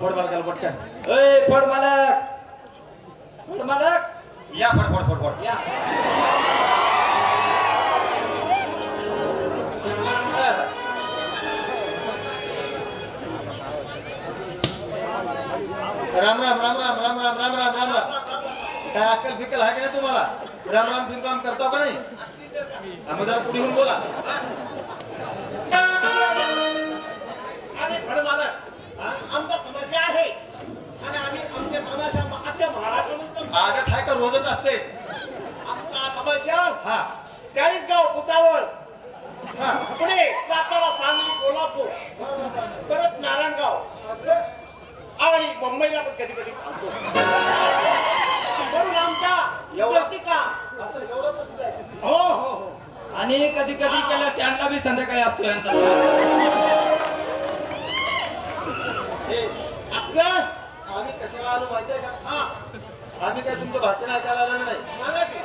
फड मालकाला पटकन. ए फड मालक, फड मालक या फड फड फड फड या. राम राम राम राम राम राम राम राम राम राम. काय अक्कल फिकल आहे का नाही तुम्हाला? राम राम फिम राम करतो का नाही? मग जरा पुढे येऊन बोला. आम्ही फड मालक आमचा तमाशा आहे आणि आम्ही आमच्या तमाशा अख्ख्या महाराष्ट्रामध्ये आजच आहे का रोजच असते? आमचा तमाशा हा 40 गाव भुसावळ, हा पुणे, सातारा, सांगली, कोल्हापूर, परत नारायणगाव असं आणि मुंबईला पण कधी कधी चालतो. म्हणून आमच्या पत्रिका असं एवढं प्रसिद्ध आहे. हो हो हो आणि कधी कधी केलं स्टँडला बी संध्याकाळी असतो यांचा. हे असं आम्ही कशाला आलो माहिती आहे का? हा आम्ही काय तुमचं भाषण ऐकायला आलो नाही. सांगा की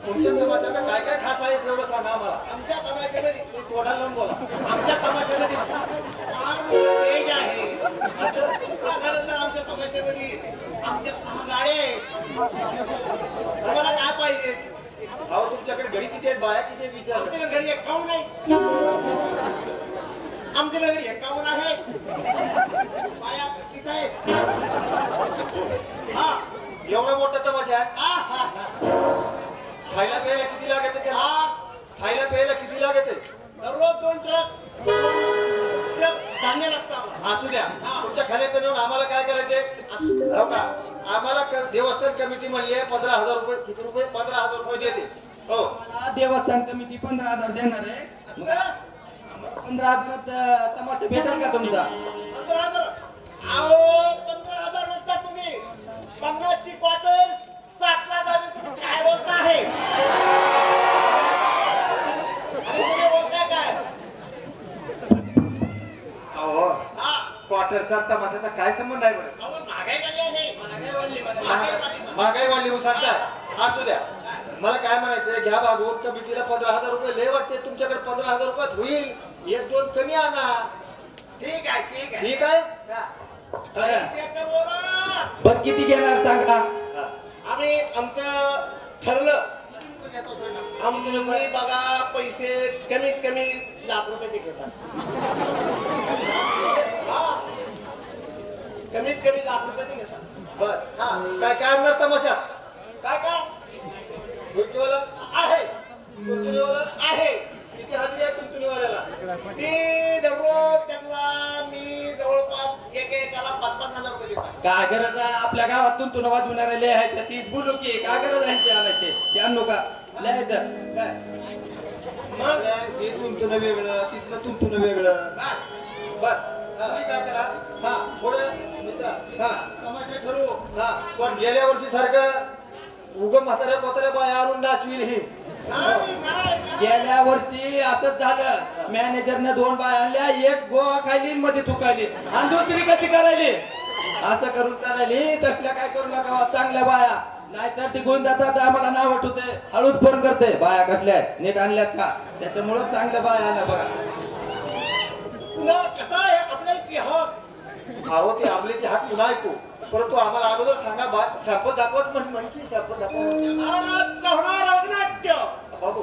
तुमच्या तमाशाला काय काय खास आहे एवढं सांगा आम्हाला. आमच्या तमाशामध्ये ते तोंडाला लावून बोला. आमच्या तमाशामध्ये फार तेज आहे. असं झालं तर आमच्या तमाशामध्ये आमच्या 6 गाड्या आहेत. तुम्हाला काय पाहिजे? अहो तुमच्याकडे घडी किती आहेत, बाया किती आहेत विचार. आमच्याकडे घरी 51 आहे. आमच्याकडे घरी 51 आहे. बाया 35 आहेत. हा एवढा मोठा तमाशा आहे. हा हा हा खायला प्यायला किती लागत आहे? हा. खायला प्यायला किती लागत आहे? दररोज 2 ट्रक धान्य लागतं आम्हाला. असू द्या. तुमच्या खाण्यापिण्यावर आम्हाला काय करायचे हो का? आम्हाला देवस्थान कमिटी म्हणली आहे 15,000 रुपये. किती रुपये? 15,000 रुपये देते. हो मला देवस्थान कमिटी 15,000 देणार आहे. मग 15,000 तमाशा भेटेल का तुमचा? 15,000. अहो 15,000 म्हणता तुम्ही. 50 ची क्वार्टर 60 ला झाली. तुम्ही काय बोलता आहे? आणि तुम्ही बोलताय काय? अहो हा क्वार्टरचा तमाशाचा काय संबंध आहे बरं? अहो महागाई झाली आहे. महागाई वाढली म्हणून सांगताय. असू द्या. मला काय म्हणायचंय, घ्या भागवत कमिटीला 15,000 रुपये लय वाटते. तुमच्याकडे 15,000 रुपयात होईल. 1-2 कमी आणा. ठीक आहे ठीक आहे. ठीक आहे. पैशाचं बोला. बघ किती घेणार सांगा. हा. आम्ही आमचं ठरलं. आम्ही बघा पैसे कमीत कमी ₹1,00,000 ते घेतात. हा कमीत कमी ₹1,00,000 ते घेतात. बर हा काय काय आणणार तमाशात? काय काय गुलतीवाला आहे? तुंतुनीवाला आहे किती हजेरी आहे तुंतुनीवाल्याला? ती दररोज त्यांना मी जवळपास एकेकाला 5,000 रुपये देतात. काय गरज आहे? आपल्या गावातून तुला वाजवणारे लय आहेत. तीच बोलू की काय गरज आहे यांची आणायचे? ते आणू का? लय आहेत. काय? मग हे तुंतुन वेगळं, तिथलं तुंतुन वेगळं. काय? बर तुम्ही काय करा, हा पुढे मित्रा, हा तमाशा ठरवू. हा पण गेल्या वर्षी सारखं उगम म्हाताऱ्या कोताऱ्या बाया आणून नाचविल ही. नाही, नाही, नाही. गेल्या वर्षी असंच झालं. मॅनेजरने 2 बाय आणल्या. एक गोवा खायली मध्ये थुकायली आणि दुसरी कशी करायली. असं करून चालायली. तसल्या काय करू नका चांगल्या बाया, नाहीतर ती घेऊन जातात आम्हाला नाव आठवते. हळूच फोन करते बाया कसल्या आहेत, नीट आणल्यात का. त्याच्यामुळं चांगल्या बाया आणल्या बघा. पुन्हा कसं आहे आपल्याची हक. अहो ते आमलेची हात पुन्हा ऐकू, परंतु आम्हाला अगोदर सांगा. सॅम्पल दाखवत म्हण की सॅम्पल दाखव. आजचं होणार रंगनाट्य. बाबू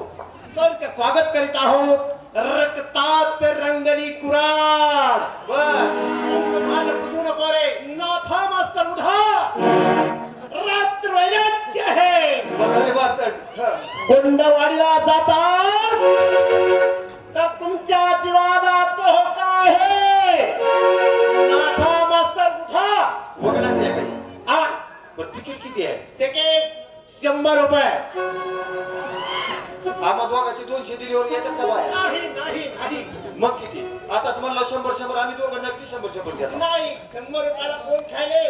सर्वचे स्वागत करीत आहोत. रक्तात रंगली कुराड. बर माझं पुसू नको रे. नाथा मास्तर उठा. रात्र वैराग्य आहे. बंधारे बारतड. कोंडवाडीला जातात तर तुमच्या जीवाला धोका आहे. नाथा मास्तर उठा. बघणार ते काही. आ, बरं तिकीट किती आहे? तिकीट 100 रुपये. आम्हा दोघांची 200 दिलीवर येतात का बाया? नाही नाही नाही मग किती? आता तुम्हाला 100 आम्ही दोघं नक्की 100 घेतात. नाही. 100 रुपयाला कोण खायले?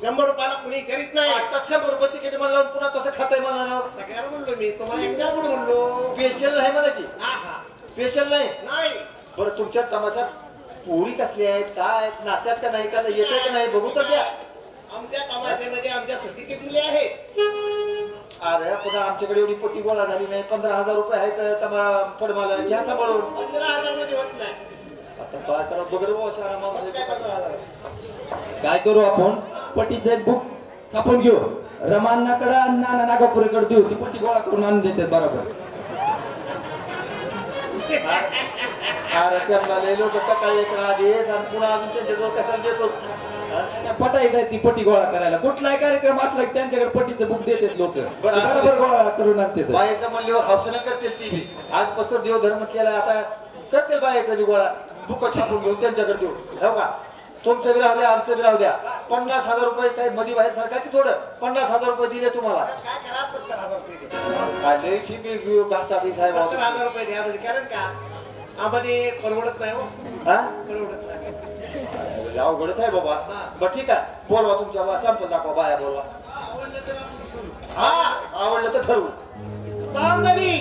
100 रुपयाला कुणी करीत नाही. आता 100 रुपये तिकीट म्हणलं पुन्हा कसं खाताय मला? सगळ्याला म्हणलो मी. तुम्हाला एकट्याला कोण म्हणलो? स्पेशल नाही म्हणा की. आहा स्पेशल नाही. नाही. बरं तुमच्या तमाशात पोरी कसली आहेत, काय आहेत, नाचतात का नाही, त्याला येते का नाही बघू तर द्या. आमच्या तमाशामध्ये आमच्या सुस्थितीत मुली आहेत. अरे पुन्हा आमच्याकडे एवढी पट्टी गोळा झाली नाही. 15,000 रुपये आहेत पडमाला घ्या सांभाळून. 15,000 मध्ये होत नाही. आता काय करा बघ रे बुवा, शहाणा माणूस काय आहे. 15,000? काय करू आपण पट्टीचं एक बुक छापून घेऊ रमान्नाकडे आणि नाना नागापुरेकडे देऊ ती पट्टी गोळा करून आणून देतात बरोबर. अरे त्यांना लय लोक टकाळले तर आधी आणि पुन्हा अजून त्यांच्या जवळ कशाला देतोस हा? पटाईत आहे ती पट्टी गोळा करायला कुठलाही कार्यक्रम असला की त्यांच्याकडे पट्टीचं बुक देतात लोक बरं, असं बरोबर गोळा करून आणतात. बायाचं म्हणल्यावर हौसनं करतील ती बी आजपासून देवधर्म केला आता करतील बायाचा बी गोळा बुक छापून घेऊन त्यांच्याकडे देऊ हो का. तुमचं बी राहू द्या आमचं बी राहू द्या 50,000 रुपये काही मध्ये बाहेर सारखा की थोडं 50,000 रुपये दिले तुम्हाला काय करा 70,000 रुपये द्या. काय लयची बी घासा बी साहेब 70,000 रुपये द्या म्हणजे कारण का आम्हाला परवडत नाही हो हा परवडत नाही. अवघडच आहे बाबा. बरं ठीक आहे बोलवा तुमच्या सॅम्पल दाखवा बाया बोलवा. हा आवडलं तर ठरवू. चांदणी